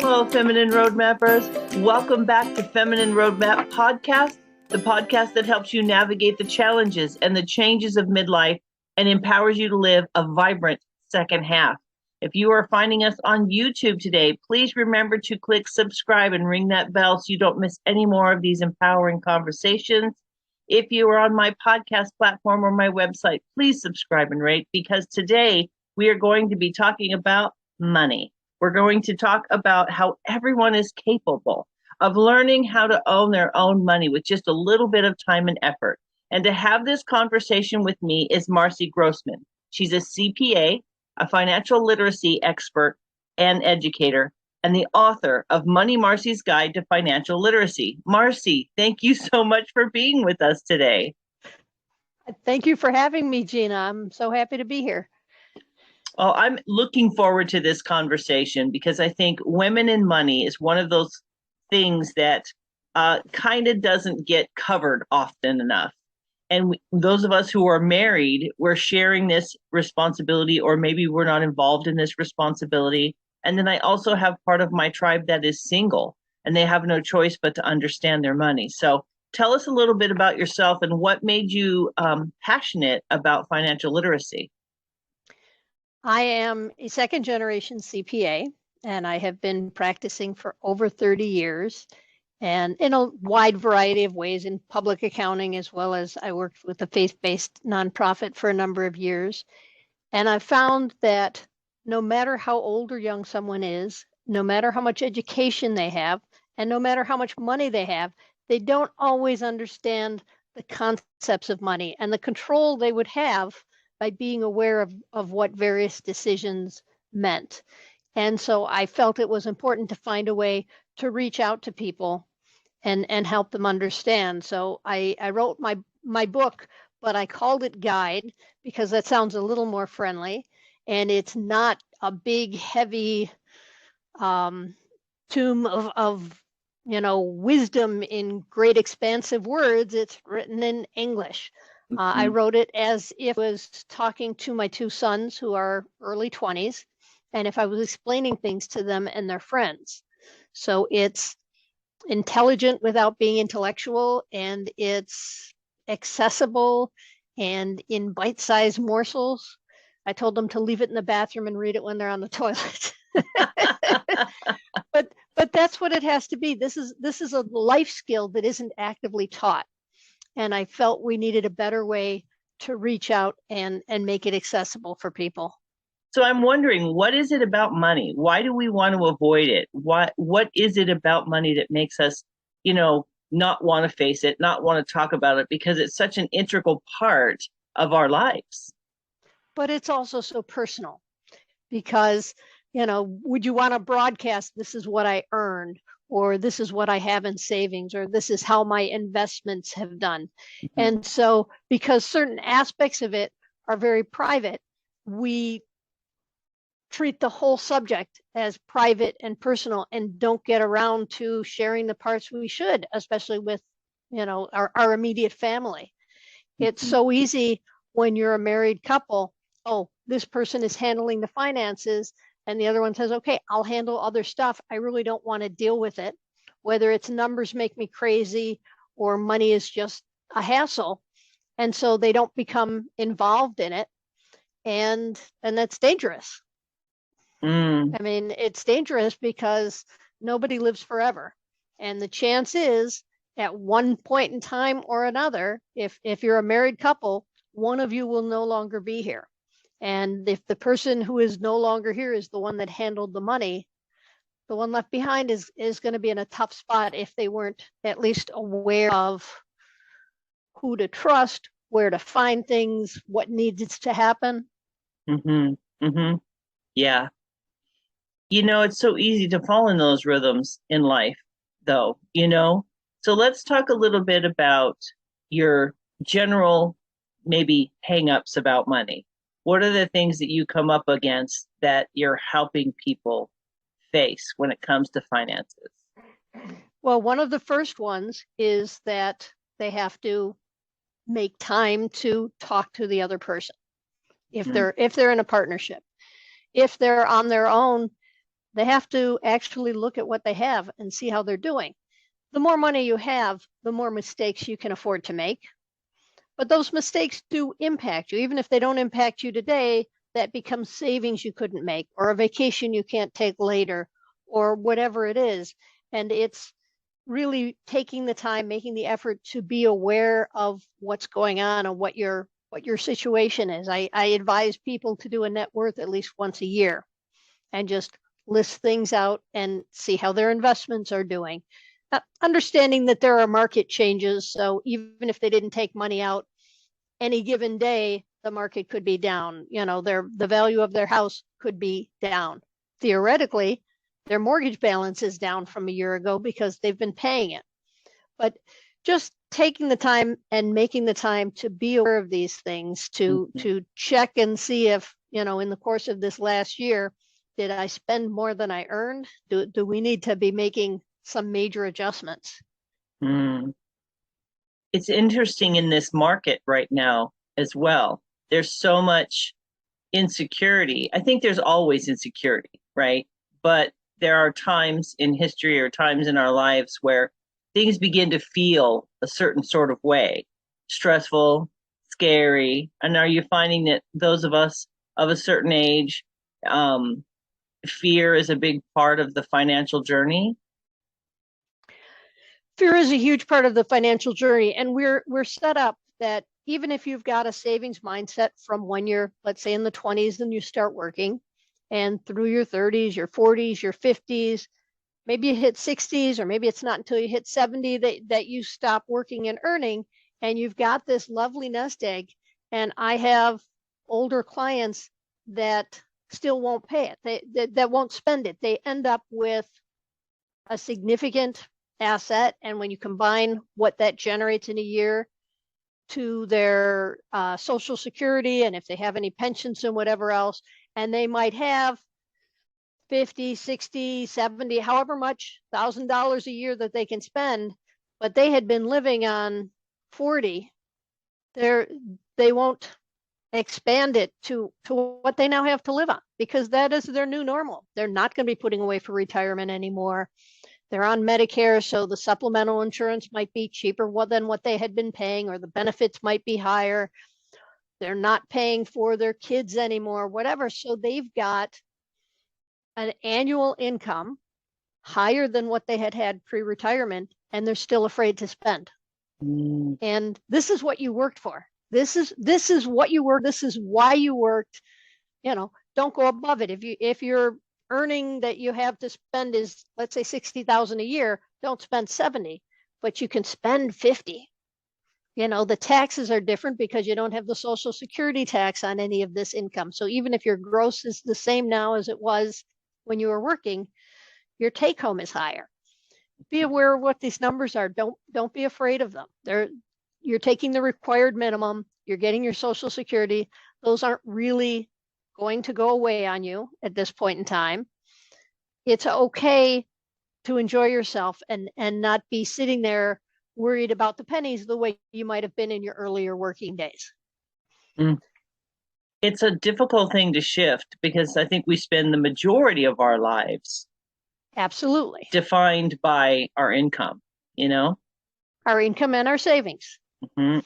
Hello, Feminine Roadmappers. Welcome back to Feminine Roadmap Podcast, the podcast that helps you navigate the challenges and the changes of midlife and empowers you to live a vibrant second half. If you are finding us on YouTube today, please remember to click subscribe and ring that bell so you don't miss any more of these empowering conversations. If you are on my podcast platform or my website, please subscribe and rate, because today we are going to be talking about money. We're going to talk about how everyone is capable of learning how to own their own money with just a little bit of time and effort. And to have this conversation with me is Marci Grossman. She's a CPA, a financial literacy expert and educator, and the author of Money Marci's Guide to Financial Literacy. Marci, thank you so much for being with us today. Thank you for having me, Gina. I'm so happy to be here. Well, I'm looking forward to this conversation because I think women in money is one of those things that kind of doesn't get covered often enough. And those of us who are married, we're sharing this responsibility, or maybe we're not involved in this responsibility. And then I also have part of my tribe that is single, and they have no choice but to understand their money. So tell us a little bit about yourself and what made you passionate about financial literacy. I am a second generation CPA, and I have been practicing for over 30 years and in a wide variety of ways, in public accounting, as well as I worked with a faith-based nonprofit for a number of years. And I found that no matter how old or young someone is, no matter how much education they have, and no matter how much money they have, they don't always understand the concepts of money and the control they would have by being aware of what various decisions meant. And so I felt it was important to find a way to reach out to people and help them understand. So I wrote my book, but I called it Guide because that sounds a little more friendly. And it's not a big, heavy tome of wisdom in great expansive words. It's written in English. I wrote it as if I was talking to my two sons who are early 20s, and if I was explaining things to them and their friends. So it's intelligent without being intellectual, and it's accessible and in bite-sized morsels. I told them to leave it in the bathroom and read it when they're on the toilet. But that's what it has to be. This is a life skill that isn't actively taught. And I felt we needed a better way to reach out and make it accessible for people. So I'm wondering, what is it about money? Why do we want to avoid it? What is it about money that makes us, not want to face it, not want to talk about it, because it's such an integral part of our lives? But it's also so personal because, would you want to broadcast, this is what I earned, or this is what I have in savings, or this is how my investments have done. Mm-hmm. And so because certain aspects of it are very private, we treat the whole subject as private and personal and don't get around to sharing the parts we should, especially with, our immediate family. Mm-hmm. It's so easy when you're a married couple. Oh, this person is handling the finances, and the other one says, okay, I'll handle other stuff. I really don't want to deal with it, whether it's numbers make me crazy or money is just a hassle. And so they don't become involved in it. And that's dangerous. I mean, it's dangerous because nobody lives forever. And the chance is at one point in time or another, if you're a married couple, one of you will no longer be here. And if the person who is no longer here is the one that handled the money, the one left behind is going to be in a tough spot if they weren't at least aware of who to trust, where to find things, what needs to happen. Mm-hmm. Mm-hmm. Yeah. It's so easy to fall in those rhythms in life, though, So let's talk a little bit about your general, maybe hang-ups about money. What are the things that you come up against that you're helping people face when it comes to finances? Well, one of the first ones is that they have to make time to talk to the other person if they're in a partnership. If they're on their own, They have to actually look at what they have and see how they're doing. The more money you have, the more mistakes you can afford to make. But those mistakes do impact you. Even if they don't impact you today, that becomes savings you couldn't make, or a vacation you can't take later, or whatever it is. And it's really taking the time, making the effort to be aware of what's going on and what your situation is. I advise people to do a net worth at least once a year and just list things out and see how their investments are doing. Understanding that there are market changes. So even if they didn't take money out any given day, the market could be down. The value of their house could be down. Theoretically, their mortgage balance is down from a year ago because they've been paying it. But just taking the time and making the time to be aware of these things, to check and see if, in the course of this last year, did I spend more than I earned? Do we need to be making some major adjustments? It's interesting in this market right now as well. There's so much insecurity. I think there's always insecurity, right? But there are times in history or times in our lives where things begin to feel a certain sort of way, stressful, scary. And are you finding that those of us of a certain age, fear is a big part of the financial journey? Fear is a huge part of the financial journey, and we're set up that even if you've got a savings mindset from when you're, let's say, in the 20s and you start working, and through your 30s, your 40s, your 50s, maybe you hit 60s, or maybe it's not until you hit 70 that you stop working and earning, and you've got this lovely nest egg. And I have older clients that still won't pay it, that won't spend it. They end up with a significant asset, and when you combine what that generates in a year to their Social Security, and if they have any pensions and whatever else, and they might have 50, 60, 70, however much $1,000 a year that they can spend, but they had been living on 40, they won't expand it to what they now have to live on, because that is their new normal. They're not going to be putting away for retirement anymore. They're on Medicare, so the supplemental insurance might be cheaper than what they had been paying, or the benefits might be higher. They're not paying for their kids anymore, whatever. So they've got an annual income higher than what they had pre-retirement, and they're still afraid to spend. And this is what you worked for. This is what you worked. This is why you worked. Don't go above it. If you're earning that you have to spend is, let's say, $60,000 a year, don't spend 70, but you can spend 50. The taxes are different because you don't have the Social Security tax on any of this income. So even if your gross is the same now as it was when you were working, your take home is higher. Be aware of what these numbers are. Don't be afraid of them. You're taking the required minimum. You're getting your Social Security. Those aren't really going to go away on you at this point in time. It's okay to enjoy yourself and not be sitting there worried about the pennies the way you might have been in your earlier working days. It's a difficult thing to shift because I think we spend the majority of our lives absolutely defined by our income, our income and our savings. Mm-hmm.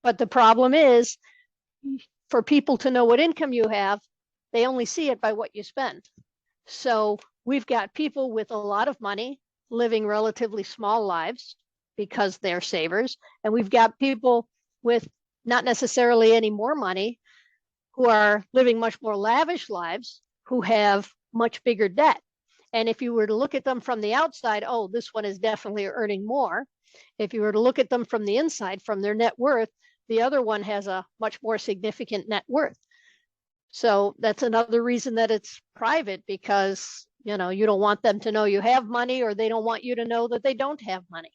But the problem is, for people to know what income you have, they only see it by what you spend. So we've got people with a lot of money living relatively small lives because they're savers. And we've got people with not necessarily any more money who are living much more lavish lives, who have much bigger debt. And if you were to look at them from the outside, oh, this one is definitely earning more. If you were to look at them from the inside, from their net worth, the other one has a much more significant net worth. So that's another reason that it's private, because you don't want them to know you have money, or they don't want you to know that they don't have money.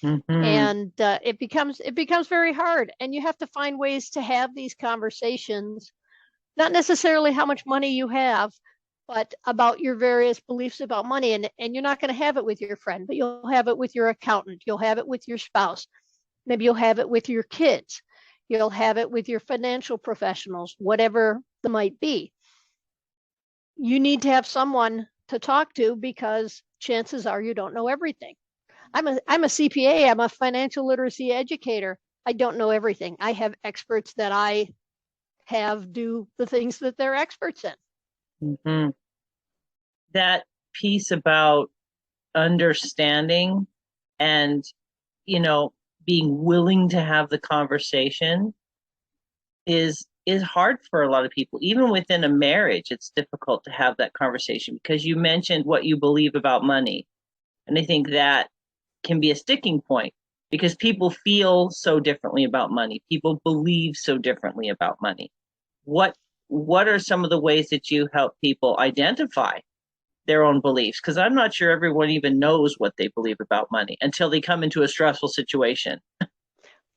Mm-hmm. And it becomes very hard, and you have to find ways to have these conversations, not necessarily how much money you have, but about your various beliefs about money. And you're not going to have it with your friend, but you'll have it with your accountant. You'll have it with your spouse. Maybe you'll have it with your kids. You'll have it with your financial professionals, whatever it might be. You need to have someone to talk to, because chances are you don't know everything. I'm a CPA, I'm a financial literacy educator. I don't know everything. I have experts that I have do the things that they're experts in. Mm-hmm. That piece about understanding and, being willing to have the conversation is hard for a lot of people. Even within a marriage, it's difficult to have that conversation, because you mentioned what you believe about money. And I think that can be a sticking point, because people feel so differently about money. People believe so differently about money. What are some of the ways that you help people identify their own beliefs? Because I'm not sure everyone even knows what they believe about money until they come into a stressful situation.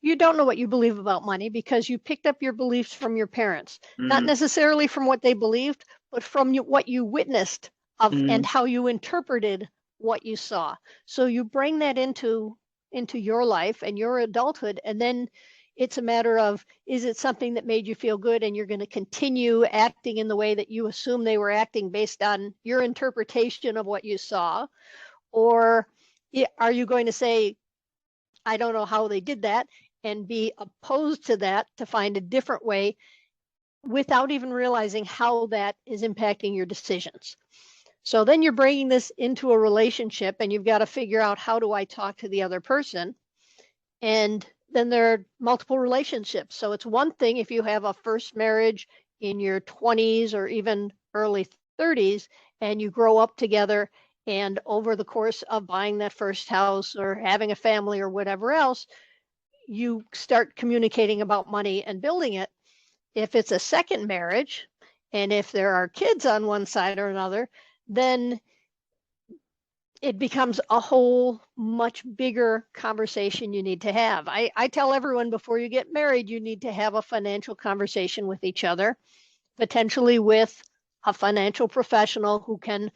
You don't know what you believe about money because you picked up your beliefs from your parents, not necessarily from what they believed, but from what you witnessed of and how you interpreted what you saw. So you bring that into your life and your adulthood, and then it's a matter of, is it something that made you feel good and you're going to continue acting in the way that you assume they were acting based on your interpretation of what you saw? Or are you going to say, I don't know how they did that, and be opposed to that to find a different way without even realizing how that is impacting your decisions? So then you're bringing this into a relationship, and you've got to figure out, how do I talk to the other person? And then there are multiple relationships. So it's one thing if you have a first marriage in your 20s or even early 30s, and you grow up together, and over the course of buying that first house or having a family or whatever else, you start communicating about money and building it. If it's a second marriage, and if there are kids on one side or another, then it becomes a whole much bigger conversation you need to have. I tell everyone, before you get married, you need to have a financial conversation with each other, potentially with a financial professional who can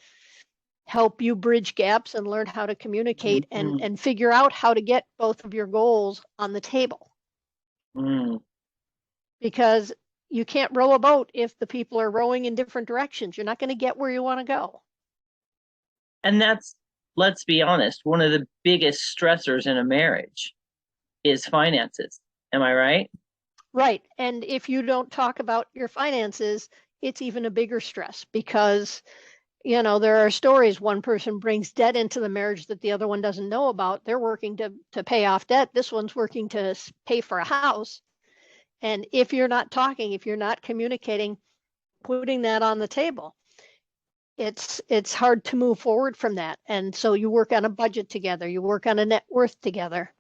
help you bridge gaps and learn how to communicate and figure out how to get both of your goals on the table. Because you can't row a boat if the people are rowing in different directions. You're not going to get where you want to go. And that's, let's be honest, one of the biggest stressors in a marriage is finances. Am I right? Right. And if you don't talk about your finances, it's even a bigger stress, because there are stories. One person brings debt into the marriage that the other one doesn't know about. They're working to pay off debt. This one's working to pay for a house. And if you're not talking, if you're not communicating, putting that on the table, it's hard to move forward from that. And so you work on a budget together. You work on a net worth together.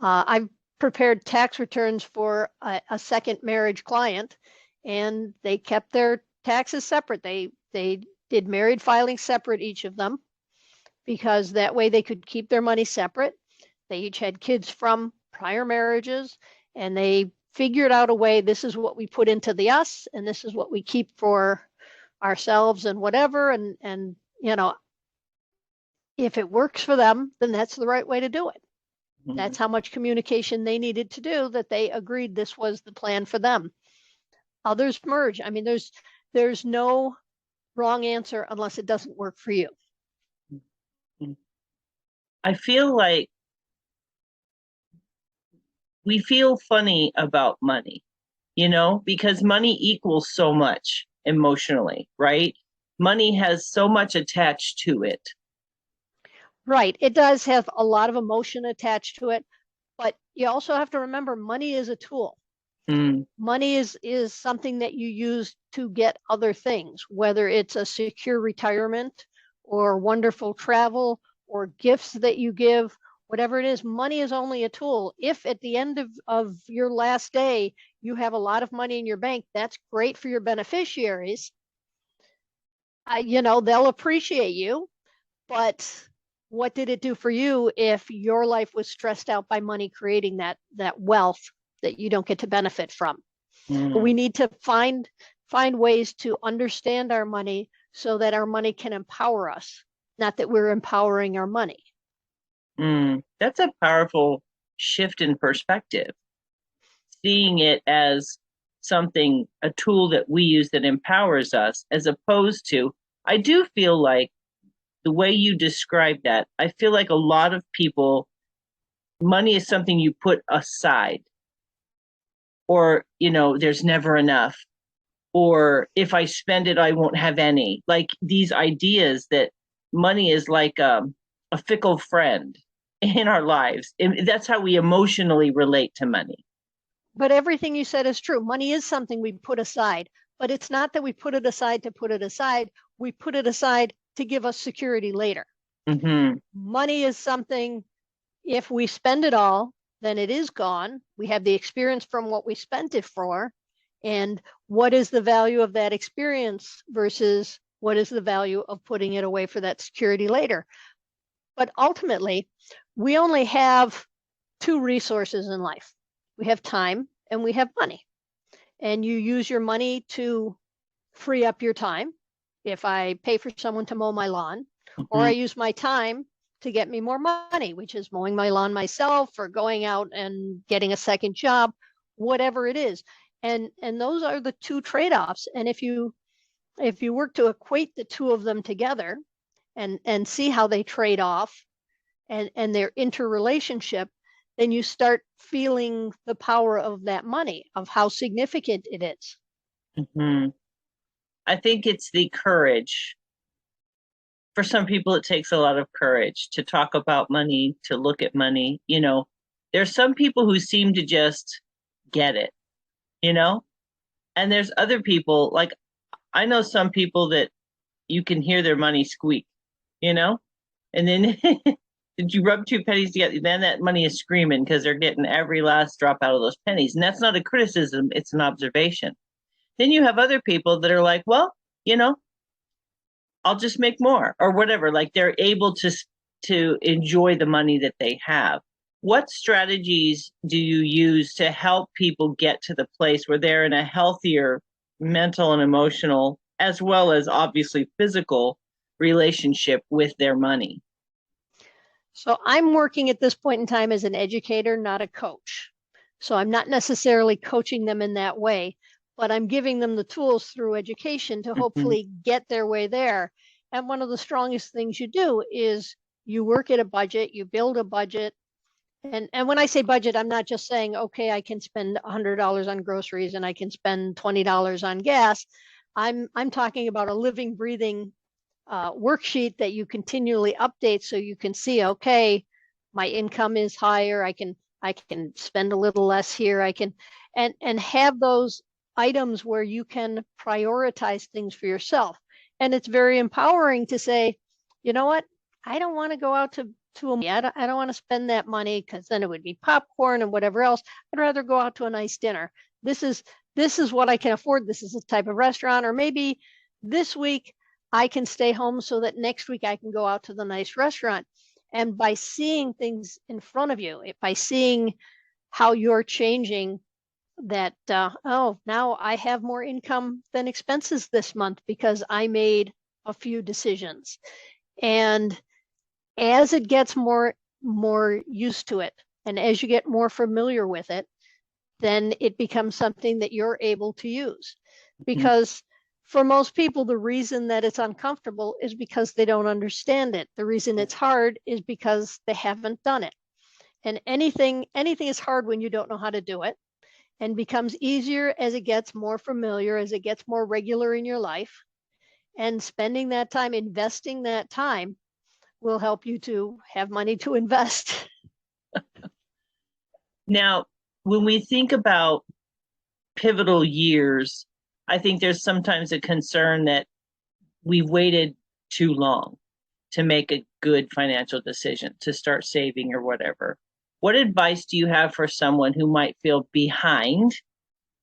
I've prepared tax returns for a second marriage client, and they kept their taxes separate. They did married filing separate, each of them, because that way they could keep their money separate. They each had kids from prior marriages, and they figured out a way. This is what we put into the us, and this is what we keep for ourselves and whatever. And if it works for them, then that's the right way to do it. That's how much communication they needed to do, that they agreed this was the plan for them. Others merge. I mean, there's no wrong answer unless it doesn't work for you. I feel like we feel funny about money, because money equals so much emotionally, right? Money has so much attached to it. Right. It does have a lot of emotion attached to it, but you also have to remember, money is a tool. Money is something that you use to get other things, whether it's a secure retirement or wonderful travel or gifts that you give, whatever it is. Money is only a tool. If at the end of your last day, you have a lot of money in your bank, that's great for your beneficiaries. They'll appreciate you, but what did it do for you if your life was stressed out by money creating that wealth that you don't get to benefit from? We need to find ways to understand our money so that our money can empower us, not that we're empowering our money. That's a powerful shift in perspective. Seeing it as something, a tool that we use that empowers us, as opposed to, I do feel like the way you describe that, I feel like a lot of people, money is something you put aside, or, there's never enough, or if I spend it, I won't have any. Like these ideas that money is like a fickle friend in our lives. And that's how we emotionally relate to money. But everything you said is true. Money is something we put aside, but it's not that we put it aside to put it aside. We put it aside to give us security later. Mm-hmm. Money is something, if we spend it all, then it is gone. We have the experience from what we spent it for. And what is the value of that experience versus what is the value of putting it away for that security later? But ultimately, we only have two resources in life. We have time and we have money. And you use your money to free up your time. If I pay for someone to mow my lawn, or I use my time to get me more money, which is mowing my lawn myself or going out and getting a second job, whatever it is. And those are the two trade-offs. And if you work to equate the two of them together and see how they trade off and their interrelationship, then you start feeling the power of that money, of how significant it is. Mm-hmm. I think it's the courage. For some people, it takes a lot of courage to talk about money, to look at money. There's some people who seem to just get it, and there's other people, like I know some people that you can hear their money squeak, and then did you rub two pennies together? Then that money is screaming because they're getting every last drop out of those pennies. And that's not a criticism, it's an observation. Then you have other people that are like, well, I'll just make more or whatever. Like they're able to enjoy the money that they have. What strategies do you use to help people get to the place where they're in a healthier mental and emotional, as well as obviously physical relationship with their money? So I'm working at this point in time as an educator, not a coach. So I'm not necessarily coaching them in that way, but I'm giving them the tools through education to hopefully get their way there. And one of the strongest things you do is you work at a budget, you build a budget. And when I say budget, I'm not just saying, okay, I can spend $100 on groceries and I can spend $20 on gas. I'm talking about a living, breathing worksheet that you continually update so you can see, okay, my income is higher. I can spend a little less here. I can and have those items where you can prioritize things for yourself. And it's very empowering to say, you know what, I don't want to go out to I don't want to spend that money because then it would be popcorn and whatever else. I'd rather go out to a nice dinner. This is what I can afford. This is the type of restaurant. Or maybe this week I can stay home so that next week I can go out to the nice restaurant. And by seeing things in front of you, by seeing how you're changing that, oh, now I have more income than expenses this month because I made a few decisions. And as it gets more used to it, and as you get more familiar with it, then it becomes something that you're able to use. Because for most people, the reason that it's uncomfortable is because they don't understand it. The reason it's hard is because they haven't done it. And anything is hard when you don't know how to do it, and becomes easier as it gets more familiar, as it gets more regular in your life. And spending that time, investing that time, will help you to have money to invest. Now, when we think about pivotal years, I think there's sometimes a concern that we've waited too long to make a good financial decision, to start saving or whatever. What advice do you have for someone who might feel behind?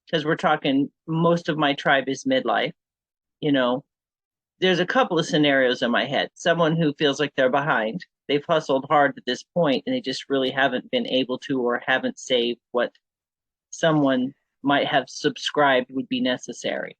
Because we're talking, most of my tribe is midlife. There's a couple of scenarios in my head. Someone who feels like they're behind. They've hustled hard at this point and they just really haven't been able to, or haven't saved what someone might have subscribed would be necessary.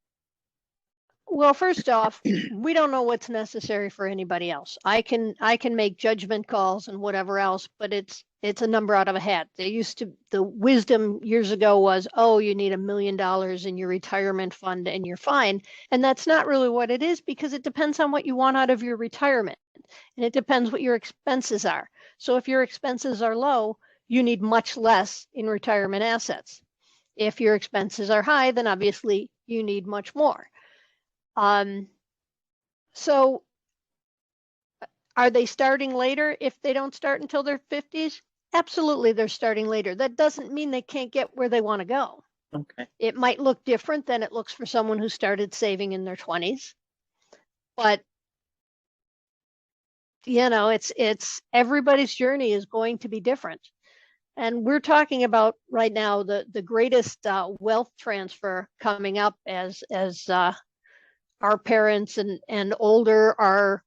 Well, first off, we don't know what's necessary for anybody else. I can make judgment calls and whatever else, but it's a number out of a hat. The wisdom years ago was, oh, you need $1 million in your retirement fund and you're fine. And that's not really what it is, because it depends on what you want out of your retirement. And it depends what your expenses are. So if your expenses are low, you need much less in retirement assets. If your expenses are high, then obviously you need much more. So are they starting later if they don't start until their 50s? Absolutely, they're starting later. That doesn't mean they can't get where they want to go. Okay. It might look different than it looks for someone who started saving in their 20s. But it's everybody's journey is going to be different. And we're talking about right now the greatest wealth transfer coming up as our parents and older are,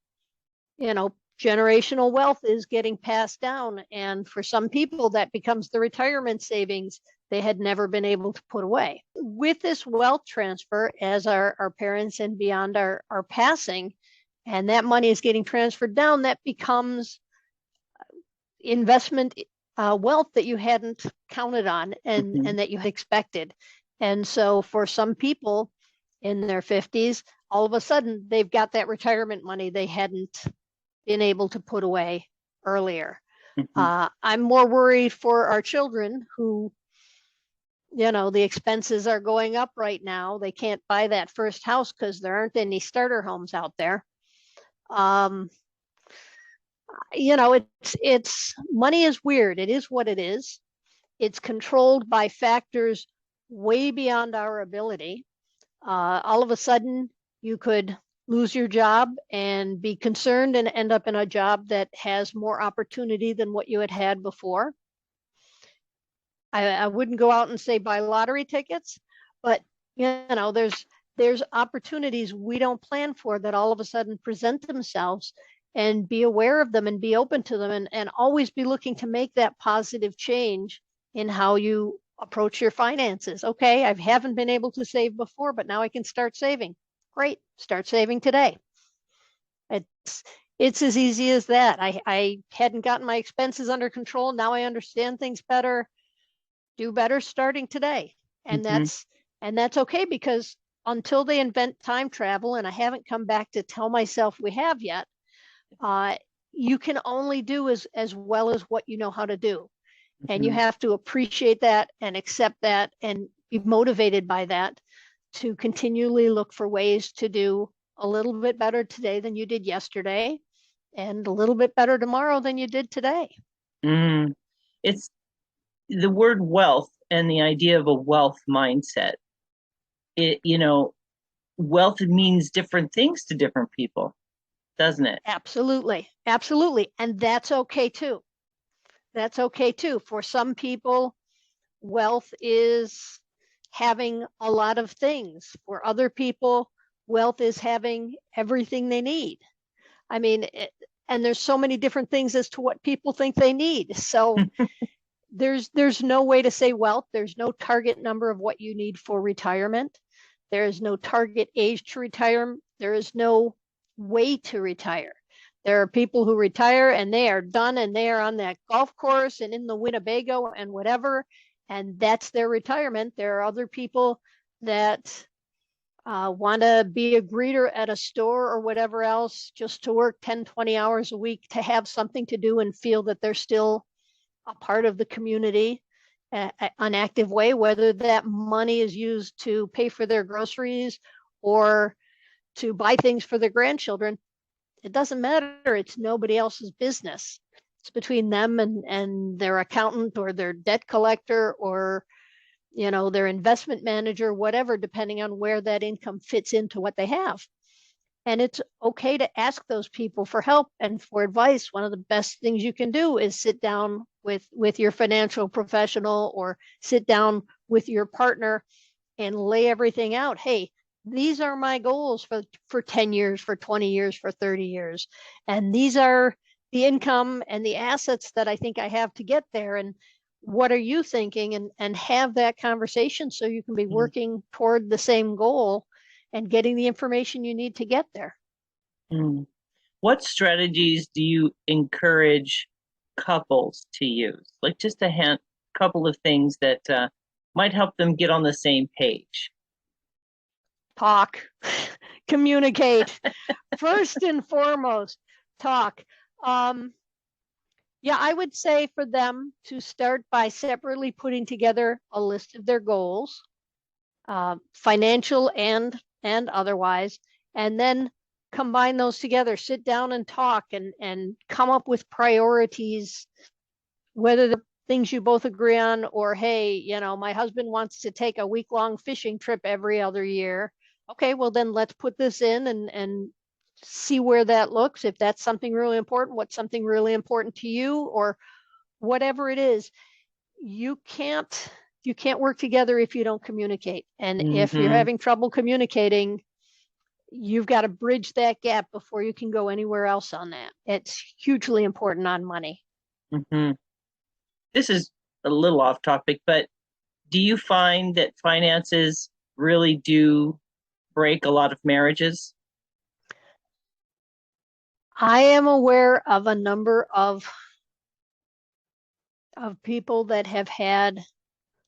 generational wealth is getting passed down. And for some people, that becomes the retirement savings they had never been able to put away. With this wealth transfer, as our parents and beyond are passing, and that money is getting transferred down, that becomes investment wealth that you hadn't counted on and that you had expected. And so for some people in their 50s, all of a sudden they've got that retirement money they hadn't been able to put away earlier. I'm more worried for our children who, the expenses are going up right now. They can't buy that first house because there aren't any starter homes out there. It's money is weird. It is what it is. It's controlled by factors way beyond our ability. All of a sudden, you could lose your job and be concerned and end up in a job that has more opportunity than what you had before. I wouldn't go out and say buy lottery tickets, but there's opportunities we don't plan for that all of a sudden present themselves, and be aware of them and be open to them, and always be looking to make that positive change in how you approach your finances. Okay, I haven't been able to save before, but now I can start saving. Great, start saving today. It's as easy as that. I hadn't gotten my expenses under control. Now I understand things better. Do better starting today. And that's okay, because until they invent time travel, and I haven't come back to tell myself we have yet, you can only do as well as what you know how to do. And you have to appreciate that and accept that and be motivated by that to continually look for ways to do a little bit better today than you did yesterday, and a little bit better tomorrow than you did today. It's the word wealth and the idea of a wealth mindset. Wealth means different things to different people, doesn't it? Absolutely. And that's okay too. For some people, wealth is having a lot of things. For other people, wealth is having everything they need. I mean, and there's so many different things as to what people think they need. So there's no way to say wealth. There's no target number of what you need for retirement. There is no target age to retire. There is no way to retire. There are people who retire and they are done, and they are on that golf course and in the Winnebago and whatever, and that's their retirement. There are other people that want to be a greeter at a store or whatever else, just to work 10, 20 hours a week to have something to do and feel that they're still a part of the community, an active way, whether that money is used to pay for their groceries or to buy things for their grandchildren. It doesn't matter. It's nobody else's business. It's between them and their accountant or their debt collector or their investment manager, whatever, depending on where that income fits into what they have. And it's okay to ask those people for help and for advice. One of the best things you can do is sit down with your financial professional, or sit down with your partner and lay everything out. Hey, these are my goals for 10 years, for 20 years, for 30 years. And these are the income and the assets that I think I have to get there. And what are you thinking? And have that conversation so you can be working toward the same goal and getting the information you need to get there. What strategies do you encourage couples to use? Like just a couple of things that might help them get on the same page. Talk, communicate. First and foremost, talk. Yeah, I would say for them to start by separately putting together a list of their goals, financial and otherwise, and then combine those together, sit down and talk and come up with priorities, whether the things you both agree on, or hey, my husband wants to take a week-long fishing trip every other year. Okay, well then let's put this in and see where that looks. If that's something really important, what's something really important to you, or whatever it is. You can't work together if you don't communicate. And if you're having trouble communicating, you've got to bridge that gap before you can go anywhere else on that. It's hugely important on money. Mm-hmm. This is a little off topic, but do you find that finances really do break a lot of marriages? I am aware of a number of people that have had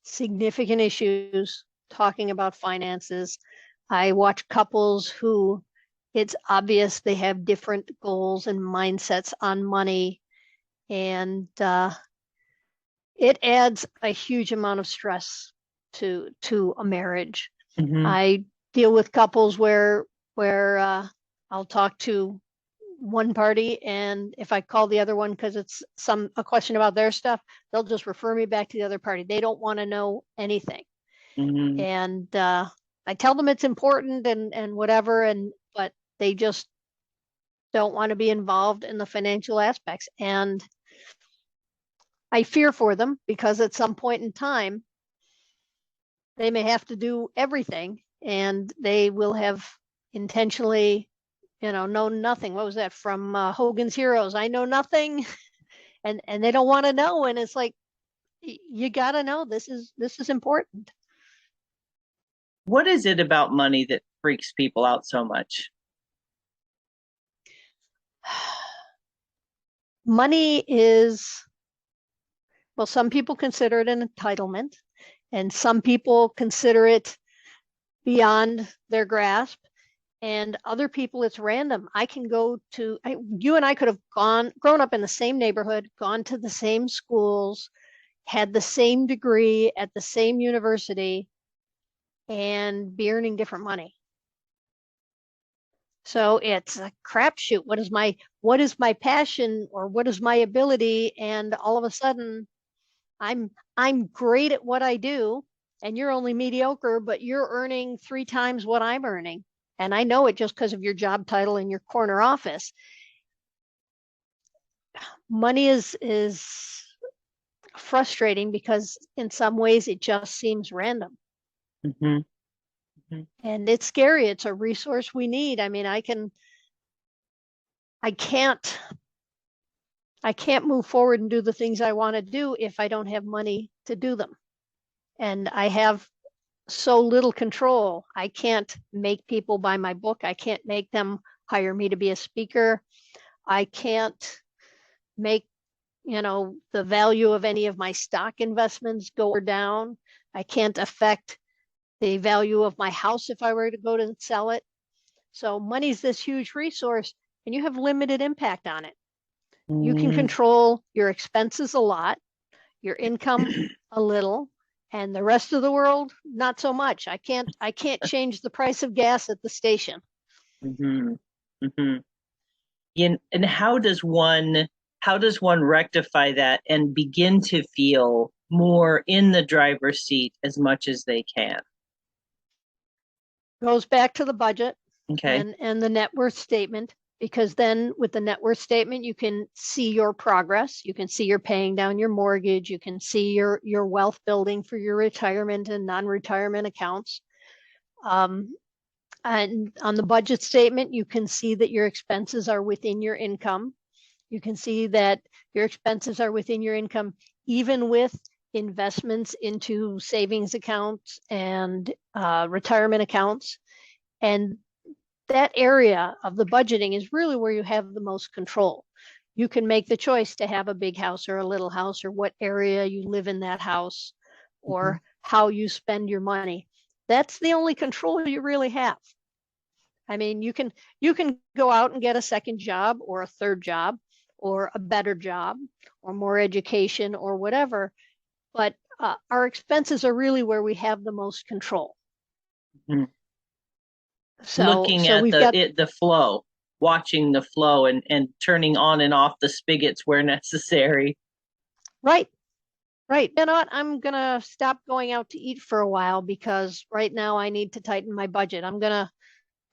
significant issues talking about finances. I watch couples who it's obvious they have different goals and mindsets on money, and it adds a huge amount of stress to a marriage. Mm-hmm. I deal with couples where I'll talk to one party, and if I call the other one because it's a question about their stuff, they'll just refer me back to the other party. They don't want to know anything. Mm-hmm. And I tell them it's important and whatever, but they just don't want to be involved in the financial aspects. And I fear for them because at some point in time, they may have to do everything and they will have intentionally, known nothing. What was that from Hogan's Heroes? I know nothing. And they don't want to know. And it's like, you got to know this is important. What is it about money that freaks people out so much? Money is, well, some people consider it an entitlement, and some people consider it beyond their grasp, and other people it's random. I can go to you and I could have grown up in the same neighborhood, gone to the same schools, had the same degree at the same university, and be earning different money. So it's a crapshoot. What is my passion, or what is my ability? And all of a sudden, I'm great at what I do, and you're only mediocre, but you're earning 3 times what I'm earning. And I know it just because of your job title in your corner office. Money is frustrating because in some ways it just seems random. Mm-hmm. Mm-hmm. And it's scary. It's a resource we need. I mean, I can't move forward and do the things I want to do if I don't have money to do them. And I have so little control. I can't make people buy my book. I can't make them hire me to be a speaker. I can't make, the value of any of my stock investments go or down. I can't affect the value of my house if I were to go to sell it. So money's this huge resource and you have limited impact on it. You can control your expenses a lot, your income a little, and the rest of the world not so much. I can't change the price of gas at the station. Mm-hmm. Mm-hmm. And how does one rectify that and begin to feel more in the driver's seat as much as they can? Goes back to the budget. Okay. And the net worth statement, because then with the net worth statement, you can see your progress. You can see you're paying down your mortgage. You can see your wealth building for your retirement and non-retirement accounts. And on the budget statement, you can see that your expenses are within your income. You can see that your expenses are within your income, even with investments into savings accounts and retirement accounts. And that area of the budgeting is really where you have the most control. You can make the choice to have a big house or a little house, or what area you live in that house, or how you spend your money. That's the only control you really have. I mean, you can go out and get a second job or a third job or a better job or more education or whatever, but our expenses are really where we have the most control. Mhm. So Looking so at we've got the flow, watching the flow, and turning on and off the spigots where necessary. right. Right. You know what? I'm going to stop going out to eat for a while because right now I need to tighten my budget. I'm going to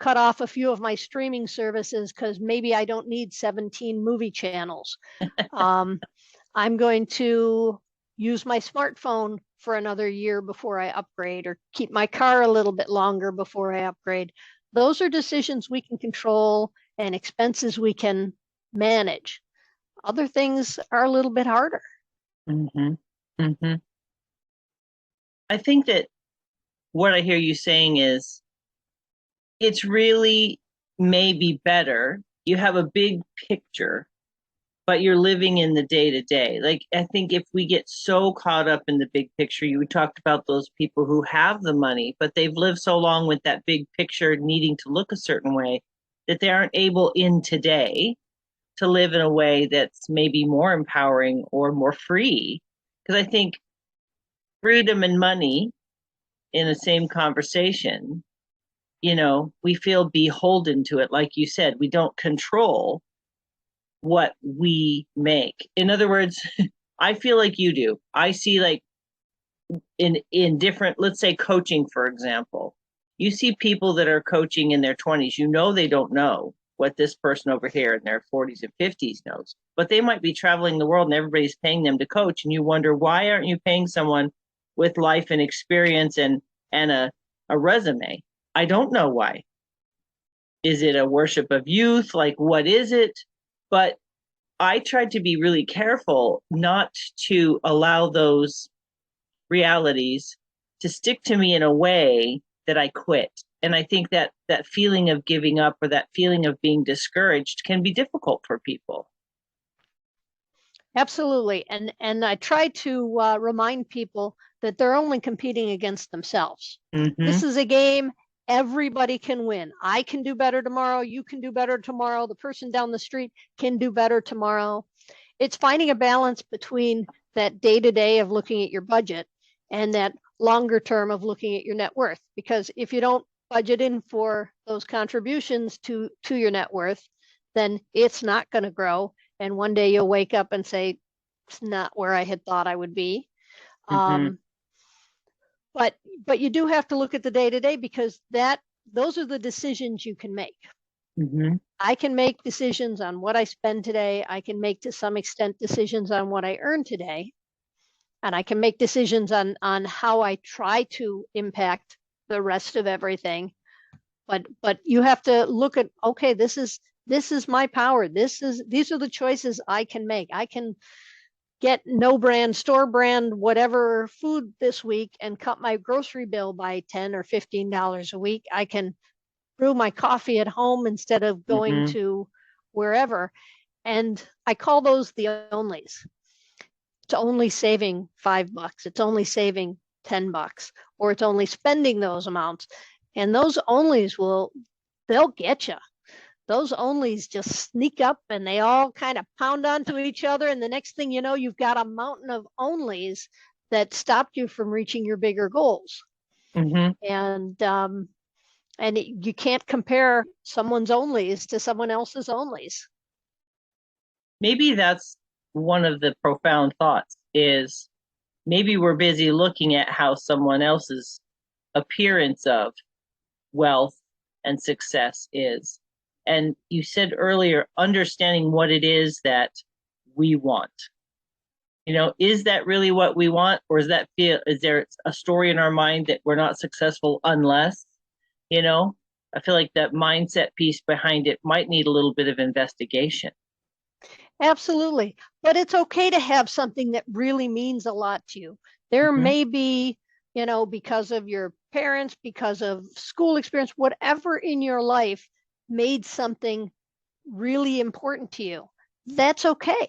cut off a few of my streaming services because maybe I don't need 17 movie channels. Um, I'm going to use my smartphone for another year before I upgrade, or keep my car a little bit longer before I upgrade. Those are decisions we can control and expenses we can manage. Other things are a little bit harder. Mm-hmm. Mm-hmm. I think that what I hear you saying is it's really maybe better. You have a big picture, but you're living in the day to day. Like, I think if we get so caught up in the big picture, you talked about those people who have the money, but they've lived so long with that big picture needing to look a certain way that they aren't able in today to live in a way that's maybe more empowering or more free. Because I think freedom and money in the same conversation, we feel beholden to it. Like you said, we don't control what we make. In other words, I feel like you do. I see, like, in different, let's say coaching, for example. You see people that are coaching in their 20s, they don't know what this person over here in their 40s and 50s knows, but they might be traveling the world and everybody's paying them to coach, and you wonder, why aren't you paying someone with life and experience and a resume? I don't know why. Is it a worship of youth? Like, what is it? But I tried to be really careful not to allow those realities to stick to me in a way that I quit. And I think that that feeling of giving up or that feeling of being discouraged can be difficult for people. Absolutely. And I try to remind people that they're only competing against themselves. Mm-hmm. This is a game everybody can win. I can do better tomorrow. You can do better tomorrow. The person down the street can do better tomorrow. It's finding a balance between that day to day of looking at your budget and that longer term of looking at your net worth. Because if you don't budget in for those contributions to your net worth, then it's not going to grow. And one day you'll wake up and say, it's not where I had thought I would be. Mm-hmm. But you do have to look at the day to day, because those are the decisions you can make. Mm-hmm. I can make decisions on what I spend today. I can make, to some extent, decisions on what I earn today. And I can make decisions on how I try to impact the rest of everything. But you have to look at, okay, this is my power. These are the choices I can make. I can get no brand, store brand, whatever food this week and cut my grocery bill by $10 or $15 a week. I can brew my coffee at home instead of going Mm-hmm. to wherever. And I call those the onlys. It's only saving $5. It's only saving $10, or it's only spending those amounts. And those onlys they'll get you. Those onlys just sneak up and they all kind of pound onto each other. And the next thing you know, you've got a mountain of onlys that stopped you from reaching your bigger goals. Mm-hmm. And you can't compare someone's onlys to someone else's onlys. Maybe that's one of the profound thoughts, is maybe we're busy looking at how someone else's appearance of wealth and success is. And you said earlier, understanding what it is that we want. Is that really what we want? Or is there a story in our mind that we're not successful unless, I feel like that mindset piece behind it might need a little bit of investigation. Absolutely. But it's okay to have something that really means a lot to you. There Mm-hmm. may be, because of your parents, because of school experience, whatever in your life made something really important to you. That's okay.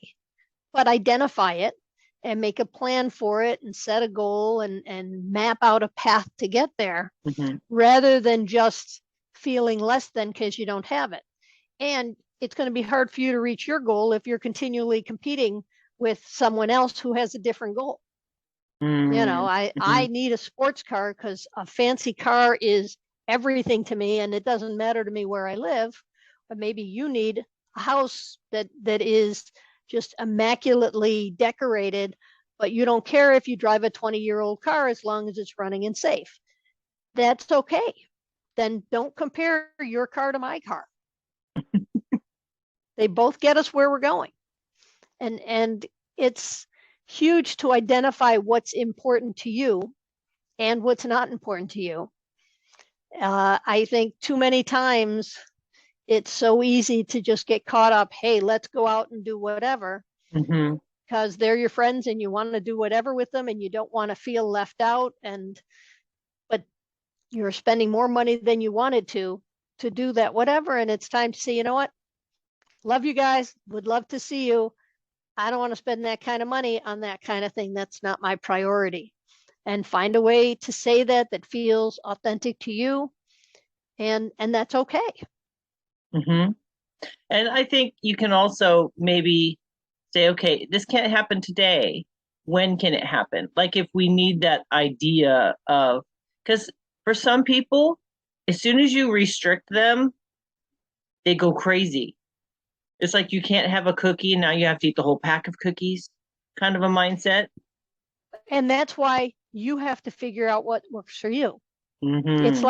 But identify it and make a plan for it and set a goal and map out a path to get there, Mm-hmm. rather than just feeling less than because you don't have it. And it's going to be hard for you to reach your goal if you're continually competing with someone else who has a different goal. I need a sports car because a fancy car is everything to me, and it doesn't matter to me where I live. But maybe you need a house that is just immaculately decorated, but you don't care if you drive a 20-year-old car as long as it's running and safe. That's okay. Then don't compare your car to my car. They both get us where we're going. And it's huge to identify what's important to you and what's not important to you. I think too many times it's so easy to just get caught up, hey, let's go out and do whatever, because they're your friends and you want to do whatever with them and you don't want to feel left out. But you're spending more money than you wanted to do that whatever. And it's time to say, you know what? Love you guys. Would love to see you. I don't want to spend that kind of money on that kind of thing. That's not my priority. And find a way to say that feels authentic to you. And that's okay. And I think you can also maybe say, okay, this can't happen today. When can it happen? Like if we need that idea of, because for some people, as soon as you restrict them, they go crazy. It's like you can't have a cookie and now you have to eat the whole pack of cookies, kind of a mindset. And that's why you have to figure out what works for you. It's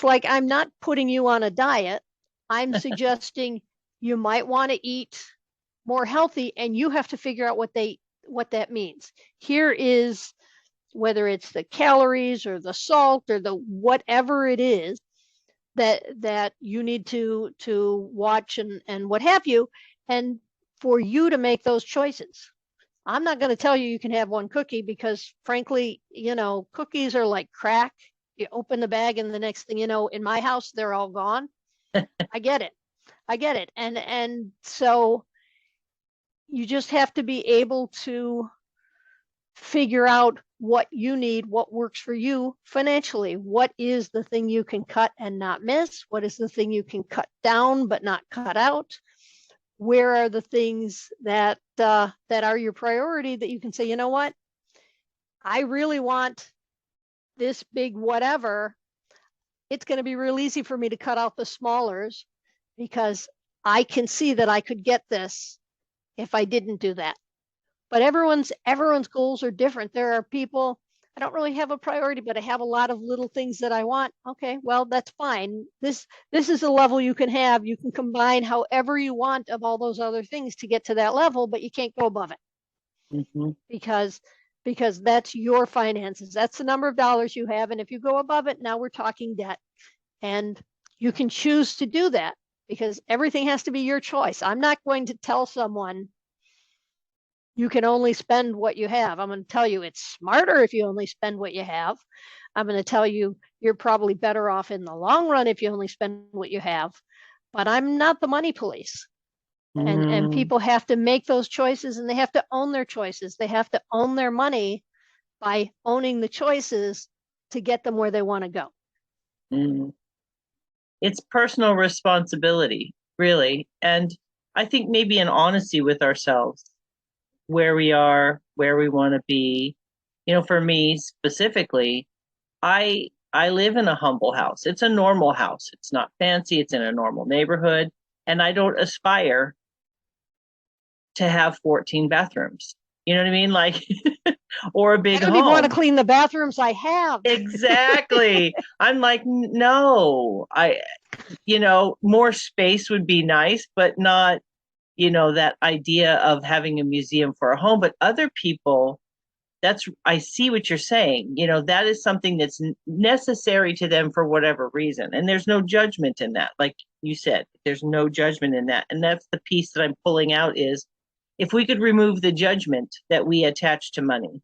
like I'm not putting you on a diet. I'm suggesting you might want to eat more healthy, and you have to figure out what that means. Here is, whether it's the calories or the salt or the whatever it is that you need to watch and what have you, and for you to make those choices. I'm not going to tell you can have one cookie because frankly, cookies are like crack. You open the bag and the next thing you know, in my house, they're all gone. I get it. And so you just have to be able to figure out what you need, what works for you financially. What is the thing you can cut and not miss? What is the thing you can cut down but not cut out? Where are the things that are your priority that you can say, you know what? I really want this big whatever. It's going to be real easy for me to cut out the smallers because I can see that I could get this if I didn't do that. But everyone's goals are different. There are people, I don't really have a priority, but I have a lot of little things that I want. Okay, well, that's fine. This is a level you can have. You can combine however you want of all those other things to get to that level, but you can't go above it. Because that's your finances. That's the number of dollars you have. And if you go above it, now we're talking debt. And you can choose to do that because everything has to be your choice. I'm not going to tell someone you can only spend what you have. I'm going to tell you it's smarter if you only spend what you have. I'm going to tell you you're probably better off in the long run if you only spend what you have. But I'm not the money police. And people have to make those choices, and they have to own their choices. They have to own their money by owning the choices to get them where they want to go. It's personal responsibility, really. And I think maybe an honesty with ourselves, where we are, where we want to be. For me specifically, I live in a humble house. It's a normal house. It's not fancy. It's in a normal neighborhood. And I don't aspire to have 14 bathrooms. You know what I mean? Like, or a big home. I don't even want to clean the bathrooms I have. Exactly. I'm like, no, more space would be nice, but not, that idea of having a museum for a home. But other people, I see what you're saying. That is something that's necessary to them for whatever reason. And there's no judgment in that. Like you said, there's no judgment in that. And that's the piece that I'm pulling out is, if we could remove the judgment that we attach to money,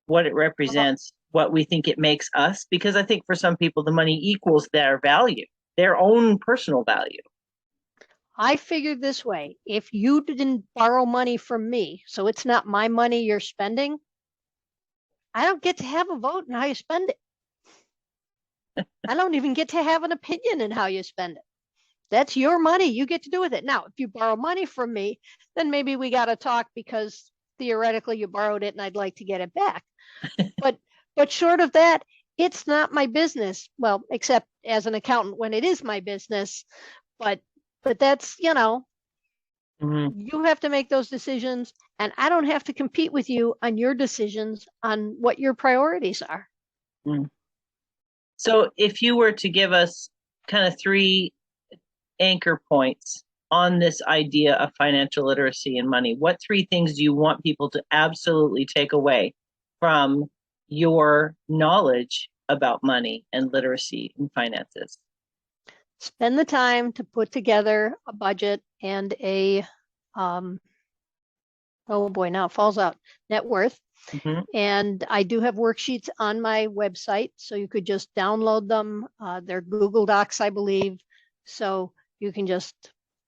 what it represents, what we think it makes us, because I think for some people, the money equals their value, their own personal value. I figured this way. If you didn't borrow money from me, so it's not my money you're spending, I don't get to have a vote in how you spend it. I don't even get to have an opinion in how you spend it. That's your money. You get to do with it. Now, if you borrow money from me, then maybe we got to talk because theoretically you borrowed it and I'd like to get it back. But short of that, it's not my business. Well, except as an accountant when it is my business. But that's, you have to make those decisions, and I don't have to compete with you on your decisions on what your priorities are. Mm. So if you were to give us kind of 3 anchor points on this idea of financial literacy and money, what 3 things do you want people to absolutely take away from your knowledge about money and literacy and finances? Spend the time to put together a budget and a oh boy, now it falls out, net worth. Mm-hmm. And I do have worksheets on my website, so you could just download them. They're Google Docs, I believe. So you can just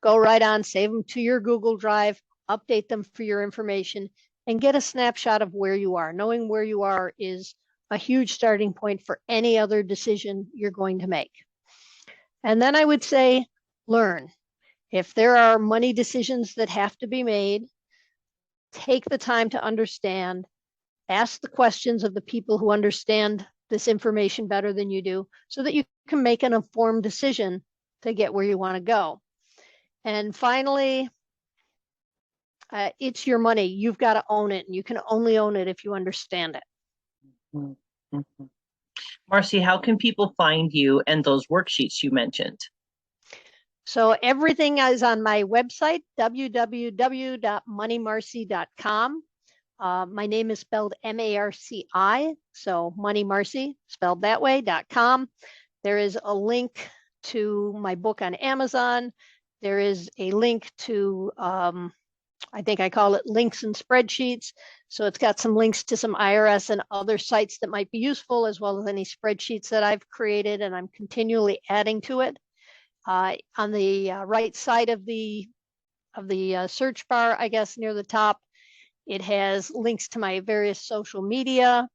go right on, save them to your Google Drive, update them for your information, and get a snapshot of where you are. Knowing where you are is a huge starting point for any other decision you're going to make. And then I would say, learn. If there are money decisions that have to be made, take the time to understand, ask the questions of the people who understand this information better than you do, so that you can make an informed decision to get where you want to go. And finally, it's your money. You've got to own it, and you can only own it if you understand it. Mm-hmm. Marci, how can people find you and those worksheets you mentioned? So everything is on my website, www.moneymarci.com. My name is spelled M-A-R-C-I, so Money Marci, spelled that way, .com. There is a link to my book on Amazon. There is a link to, I think I call it links and spreadsheets. So it's got some links to some IRS and other sites that might be useful, as well as any spreadsheets that I've created, and I'm continually adding to it. On the right side of the search bar, I guess near the top, it has links to my various social media.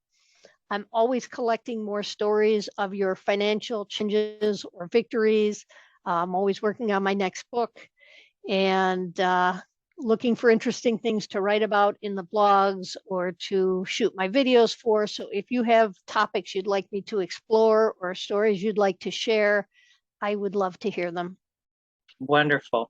I'm always collecting more stories of your financial changes or victories. I'm always working on my next book, and looking for interesting things to write about in the blogs or to shoot my videos for. So if you have topics you'd like me to explore or stories you'd like to share, I would love to hear them. Wonderful.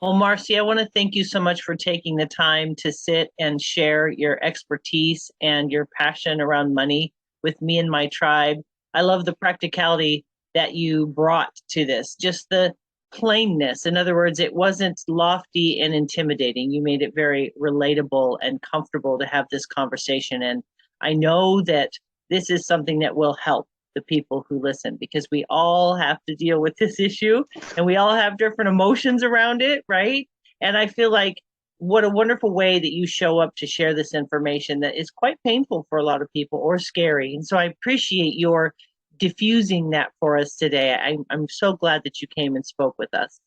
Well, Marci, I want to thank you so much for taking the time to sit and share your expertise and your passion around money with me and my tribe. I love the practicality that you brought to this, just the plainness. In other words, it wasn't lofty and intimidating. You made it very relatable and comfortable to have this conversation. And I know that this is something that will help the people who listen, because we all have to deal with this issue and we all have different emotions around it, right? And I feel like what a wonderful way that you show up to share this information that is quite painful for a lot of people or scary. And so I appreciate your diffusing that for us today. I'm so glad that you came and spoke with us.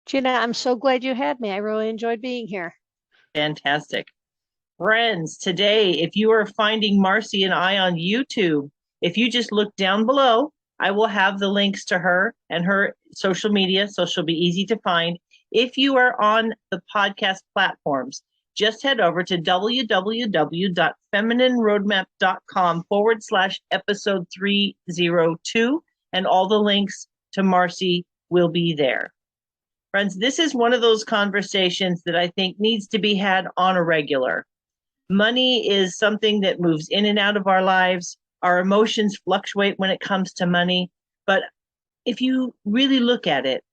Gina, I'm so glad you had me. I really enjoyed being here. Fantastic. Friends, today, if you are finding Marci and I on YouTube, if you just look down below, I will have the links to her and her social media, so she'll be easy to find. If you are on the podcast platforms, just head over to www.feminineroadmap.com/episode 302, and all the links to Marci will be there. Friends, this is one of those conversations that I think needs to be had on a regular. Money is something that moves in and out of our lives. Our emotions fluctuate when it comes to money. But if you really look at it,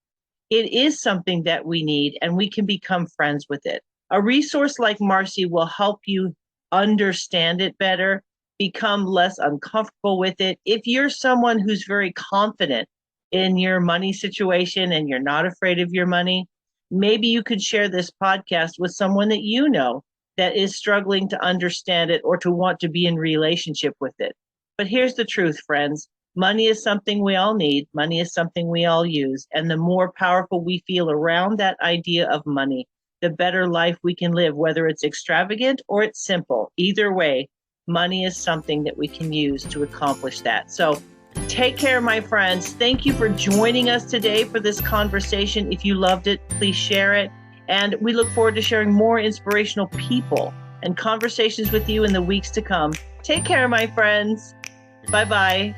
it is something that we need, and we can become friends with it. A resource like Marci will help you understand it better, become less uncomfortable with it. If you're someone who's very confident in your money situation and you're not afraid of your money, maybe you could share this podcast with someone that you know that is struggling to understand it or to want to be in relationship with it. But here's the truth, friends. Money is something we all need. Money is something we all use. And the more powerful we feel around that idea of money, the better life we can live, whether it's extravagant or it's simple. Either way, money is something that we can use to accomplish that. So Take care, my friends. Thank you for joining us today for this conversation. If you loved it, please share it. And we look forward to sharing more inspirational people and conversations with you in the weeks to come. Take care, my friends. Bye-bye.